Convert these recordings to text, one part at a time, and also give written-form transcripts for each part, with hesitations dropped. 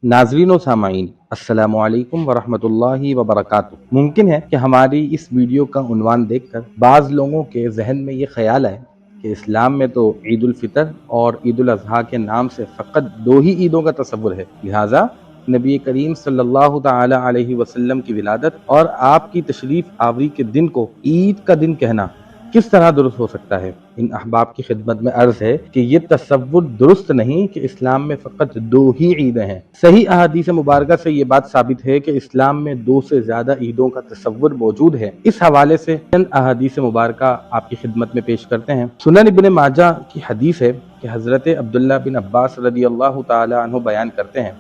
नाज़रीन व सामाईन, अस्सलामु अलैकुम वरहमतुल्लाहि वबरकातुहू। मुमकिन है कि हमारी इस वीडियो का उन्वान देखकर बाज़ लोगों के जहन में ये ख्याल आए कि इस्लाम में तो ईद उल फितर और ईद उल अज़हा के नाम से फ़कत दो ही ईदों का तसव्वुर है, लिहाजा नबी करीम सल्लल्लाहु ताला अलैहि वसल्लम की विलादत और आपकी तशरीफ़ आवरी के दिन को ईद का दिन कहना किस तरह दुरुस्त हो सकता है। इन अहबाब की खिदमत में अर्ज है कि ये तसव्वुर दुरुस्त नहीं कि इस्लाम में फ़कत दो ही ईदें हैं। सही अहादीस मुबारका से ये बात साबित है कि इस्लाम में दो से ज़्यादा ईदों का तसव्वुर मौजूद है। इस हवाले से चंद अहादीस मुबारका आपकी खिदमत में पेश करते हैं। सुनन इब्न माजा की हदीस है कि हज़रत अब्दुल्ला बिन अब्बास रदियल्लाहु ताला अन्हु बयान करते हैं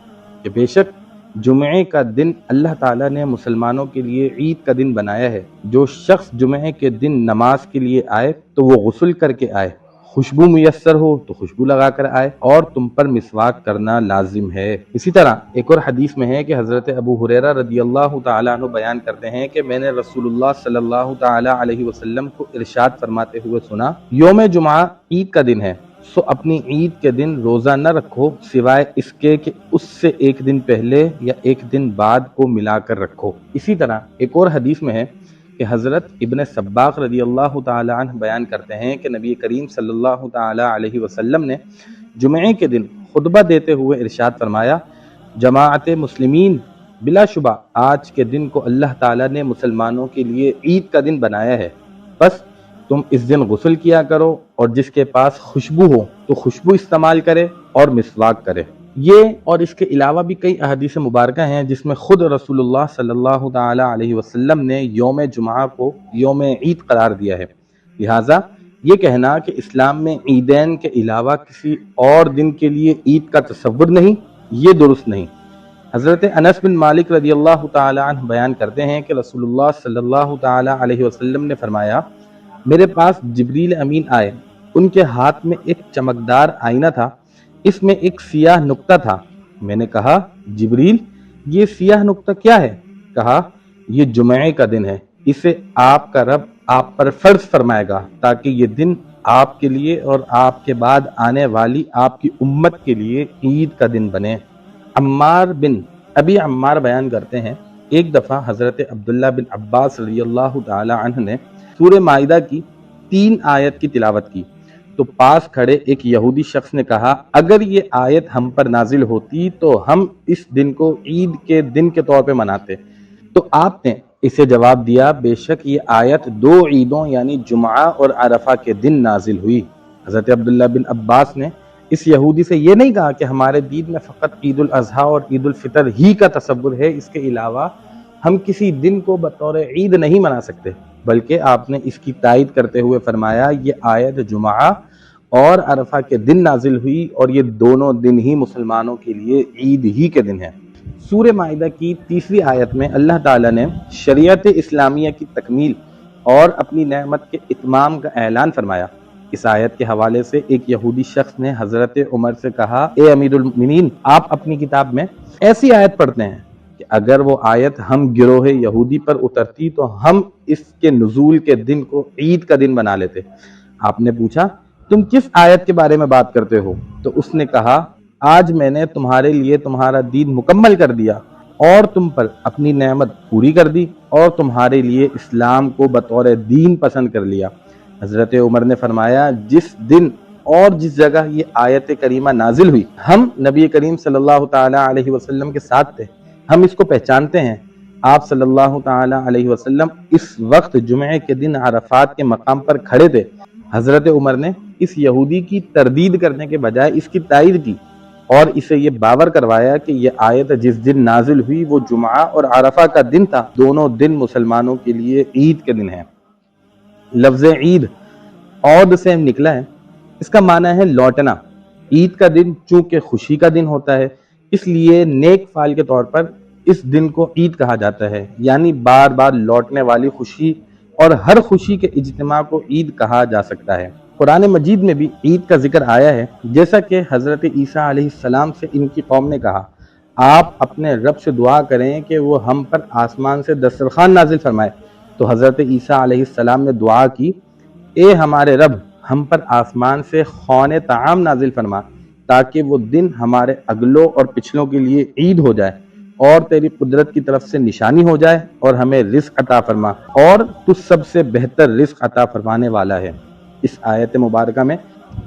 कि बेशक जुमे का दिन अल्लाह ताला ने मुसलमानों के लिए ईद का दिन बनाया है। जो शख्स जुमे के दिन नमाज के लिए आए तो वो गुस्ल करके आए, खुशबू मुयस्सर हो तो खुशबू लगा कर आए और तुम पर मिसवाक करना लाजिम है। इसी तरह एक और हदीस में है कि हज़रत अबू हुरैरा रदियल्लाहु ताला अन्हु बयान करते हैं कि मैंने रसूलुल्लाह सल्लल्लाहु ताला अलैहि वसल्लम को इरशाद फरमाते हुए सुना, यौम जुमा ईद का दिन है, सो अपनी ईद के दिन रोज़ा न रखो सिवाय इसके कि उससे एक दिन पहले या एक दिन बाद को मिलाकर रखो। इसी तरह एक और हदीस में है कि हज़रत इब्न सब्बाक रदियल्लाहु ताला अन्हु बयान करते हैं कि नबी करीम सल्लल्लाहु ताला अलैहि वसल्लम ने जुमे के दिन खुतबा देते हुए इरशाद फरमाया, जमाअत मुस्लिमीन, बिलाशुबा आज के दिन को अल्लाह ताला ने मुसलमानों के लिए ईद का दिन बनाया है, बस तुम इस दिन गुस्ल किया करो और जिसके पास खुशबू हो तो खुशबू इस्तेमाल करे और मिसवाक करे। ये और इसके अलावा भी कई अहदीस मुबारका हैं जिसमें खुद रसूलुल्लाह सल्लल्लाहु ताला अलैहि वसल्लम ने यौम जुमा को यौम ईद करार दिया है। लिहाजा ये कहना कि इस्लाम में ईदैन के अलावा किसी और दिन के लिए ईद का तसव्वुर नहीं, ये दुरुस्त नहीं। हज़रत अनस बिन मालिक रदियल्लाहु ताला अन्हु बयान करते हैं कि रसूलुल्लाह सल्लल्लाहु ताला अलैहि वसल्लम ने फरमाया, मेरे पास जिब्रील अमीन आए, उनके हाथ में एक चमकदार आईना था, इसमें एक सियाह नुक्ता था। मैंने कहा, जिब्रील ये सियाह नुक्ता क्या है? कहा, ये जुमे का दिन है, इसे आपका रब आप पर फर्ज फरमाएगा ताकि ये दिन आपके लिए और आपके बाद आने वाली आपकी उम्मत के लिए ईद का दिन बने। अम्मार बिन अबी अम्मार बयान करते हैं, एक दफ़ा हज़रत अब्दुल्ला बिन अब्बास रज़ियल्लाहु ताला अन्हु ने सूरे माइदा की 3 आयत की तिलावत की तो पास खड़े एक यहूदी शख्स ने कहा, अगर ये आयत हम पर नाजिल होती तो हम इस दिन को ईद के दिन के तौर पे मनाते। तो आपने इसे जवाब दिया, बेशक ये आयत 2 ईदों यानी जुमा और अरफा के दिन नाजिल हुई। हज़रत अब्दुल्ला बिन अब्बास ने इस यहूदी से ये नहीं कहा कि हमारे दीन में फ़कत ईद उल अज़हा और ईद उल फितर ही का तसव्वुर है, इसके अलावा हम किसी दिन को बतौर ईद नहीं मना सकते, बल्कि आपने इसकी तायद करते हुए फरमाया, ये आयत जुमा और अरफा के दिन नाजिल हुई और ये दोनों दिन ही मुसलमानों के लिए ईद ही के दिन है। सूरे माइदा की 3री आयत में अल्लाह ताला ने शरीयत इस्लामिया की तकमील और अपनी नेमत के इत्माम का ऐलान फरमाया। इस आयत के हवाले से एक यहूदी शख्स ने हज़रत उमर से कहा, ए अमीरुल मोमिनीन, आप अपनी किताब में ऐसी आयत पढ़ते हैं कि अगर वो आयत हम गिरोह यहूदी पर उतरती तो हम इसके नुज़ूल के दिन को ईद का दिन बना लेते। आपने पूछा, तुम किस आयत के बारे में बात करते हो? तो उसने कहा, आज मैंने तुम्हारे लिए तुम्हारा दीन मुकम्मल कर दिया और तुम पर अपनी नेमत पूरी कर दी और तुम्हारे लिए इस्लाम को बतौर दीन पसंद कर लिया। हज़रत उमर ने फरमाया, जिस दिन और जिस जगह ये आयत करीमा नाजिल हुई हम नबी करीम सल्लल्लाहु ताला अलैहि वसल्लम के साथ थे, हम इसको पहचानते हैं। आप सल्लल्लाहु ताला अलैहि वसल्लम इस वक्त जुमे के दिन अरफात के मकाम पर खड़े थे। हज़रत उमर ने इस यहूदी की तरदीद करने के बजाय इसकी तायद की और इसे ये बावर करवाया कि ये आयत जिस दिन नाजिल हुई वो जुमा और अरफा का दिन था, दोनों दिन मुसलमानों के लिए ईद के दिन है। लफ्ज़ ईद औद से निकला है, इसका माना है लौटना। ईद का दिन चूंकि खुशी का दिन होता है, इसलिए नेक फाल के तौर पर इस दिन को ईद कहा जाता है, यानी बार बार लौटने वाली खुशी और हर खुशी के इज्तिमा को ईद कहा जा सकता है। कुरान मजीद में भी ईद का जिक्र आया है, जैसा कि हज़रत ईसा अलैहिस्सलाम से इनकी कौम ने कहा, आप अपने रब से दुआ करें कि वो हम पर आसमान से दस्तरखान नाजिल फरमाए। तो हज़रत ईसा अलैहिस्सलाम ने दुआ की, ए हमारे रब, हम पर आसमान से खौने ताम नाजिल फरमा تاکہ وہ دن ہمارے اگلوں اور پچھلوں کے لیے عید ہو جائے اور تیری قدرت کی طرف سے نشانی ہو جائے اور ہمیں رزق عطا فرما، اور تو سب سے بہتر رزق عطا فرمانے والا ہے۔ اس آیت مبارکہ میں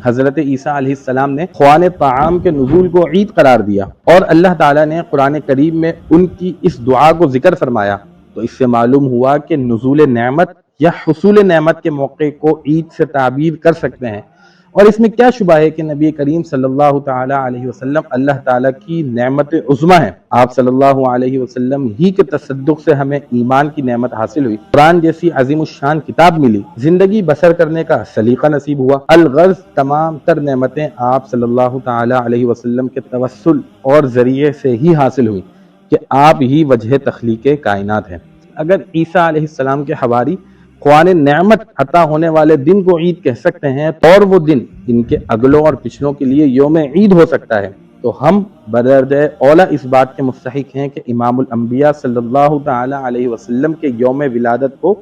حضرت عیسیٰ علیہ السلام نے خوان طعام کے نزول کو عید قرار دیا، اور اللہ تعالیٰ نے قرآن کریم میں ان کی اس دعا کو ذکر فرمایا، تو اس سے معلوم ہوا کہ نزول نعمت یا حصول نعمت کے موقع کو عید سے تعبیر کر سکتے ہیں۔ اور اس میں کیا شبہ ہے کہ نبی کریم صلی اللہ تعالیٰ علیہ وسلم اللہ تعالیٰ کی نعمت عظمیٰ ہیں۔ آپ صلی اللہ علیہ وسلم ہی کے تصدق سے ہمیں ایمان کی نعمت حاصل ہوئی، قرآن جیسی عظیم الشان کتاب ملی، زندگی بسر کرنے کا سلیقہ نصیب ہوا۔ الغرض تمام تر نعمتیں آپ صلی اللہ تعالیٰ علیہ وسلم کے توسل اور ذریعے سے ہی حاصل ہوئی کہ آپ ہی وجہ تخلیق کائنات ہیں۔ اگر عیسیٰ علیہ السلام کے حواری خوان نعمت عطا ہونے والے دن کو عید کہہ سکتے ہیں، اور وہ دن ان کے اگلوں اور پچھلوں کے لیے یوم عید ہو سکتا ہے، تو ہم بدرجہ اولا اس بات کے مستحق ہیں کہ امام الانبیاء صلی اللہ تعالی علیہ وسلم کے یوم ولادت کو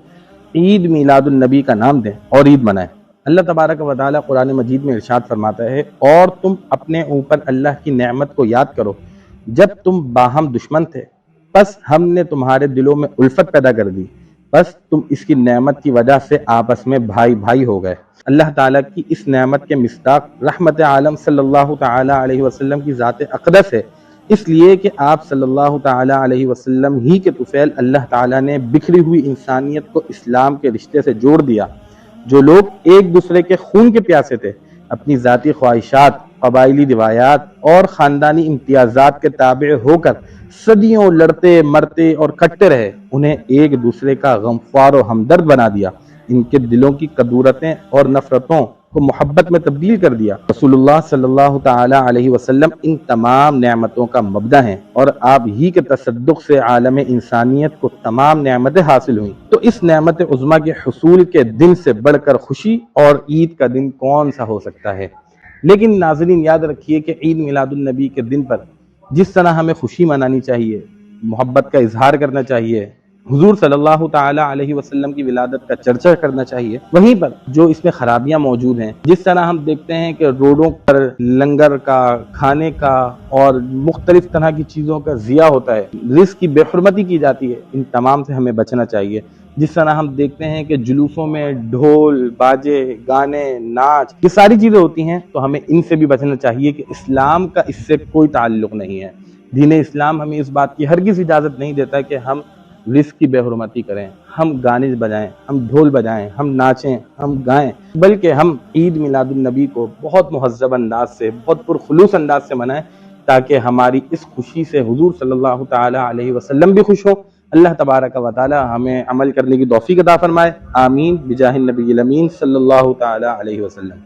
عید میلاد النبی کا نام دیں اور عید منائیں۔ اللہ تبارک و تعالی قرآن مجید میں ارشاد فرماتا ہے، اور تم اپنے اوپر اللہ کی نعمت کو یاد کرو جب تم باہم دشمن تھے، پس ہم نے تمہارے دلوں میں الفت پیدا کر دی، بس تم اس کی نعمت کی وجہ سے آپس میں بھائی بھائی ہو گئے۔ اللہ تعالیٰ کی اس نعمت کے مصداق رحمت عالم صلی اللہ تعالیٰ علیہ وسلم کی ذات اقدس ہے، اس لیے کہ آپ صلی اللہ تعالیٰ علیہ وسلم ہی کے طفیل اللہ تعالیٰ نے بکھری ہوئی انسانیت کو اسلام کے رشتے سے جوڑ دیا۔ جو لوگ ایک دوسرے کے خون کے پیاسے تھے، اپنی ذاتی خواہشات، قبائلی روایات اور خاندانی امتیازات کے تابع ہو کر صدیوں لڑتے مرتے اور کٹتے رہے، انہیں ایک دوسرے کا غمخوار و ہمدرد بنا دیا، ان کے دلوں کی کدورتیں اور نفرتوں کو محبت میں تبدیل کر دیا۔ رسول اللہ صلی اللہ تعالی علیہ وسلم ان تمام نعمتوں کا مبدا ہیں، اور آپ ہی کے تصدق سے عالم انسانیت کو تمام نعمتیں حاصل ہوئیں، تو اس نعمت عظمیٰ کے حصول کے دن سے بڑھ کر خوشی اور عید کا دن کون سا ہو سکتا ہے؟ لیکن ناظرین یاد رکھیے کہ عید میلاد النبی کے دن پر جس طرح ہمیں خوشی منانی چاہیے، محبت کا اظہار کرنا چاہیے، حضور صلی اللہ تعالی علیہ وسلم کی ولادت کا چرچا کرنا چاہیے، وہیں پر جو اس میں خرابیاں موجود ہیں، جس طرح ہم دیکھتے ہیں کہ روڈوں پر لنگر کا، کھانے کا اور مختلف طرح کی چیزوں کا ضیاع ہوتا ہے، رزق کی بے حرمتی کی جاتی ہے، ان تمام سے ہمیں بچنا چاہیے۔ جس طرح ہم دیکھتے ہیں کہ جلوسوں میں ڈھول، باجے، گانے، ناچ، یہ ساری چیزیں ہوتی ہیں، تو ہمیں ان سے بھی بچنا چاہیے کہ اسلام کا اس سے کوئی تعلق نہیں ہے۔ دین اسلام ہمیں اس بات کی ہرگز اجازت نہیں دیتا کہ ہم رزق کی بے حرمتی کریں، ہم گانے بجائیں، ہم ڈھول بجائیں، ہم ناچیں، ہم گائیں، بلکہ ہم عید میلاد النبی کو بہت مہذب انداز سے، بہت پرخلوص انداز سے منائیں، تاکہ ہماری اس خوشی سے حضور صلی اللہ تعالی علیہ وسلم بھی خوش ہو۔ اللہ تبارک و تعالی ہمیں عمل کرنے کی توفیق عطا فرمائے، آمین بجاہ النبی الامین صلی اللہ تعالی علیہ وسلم۔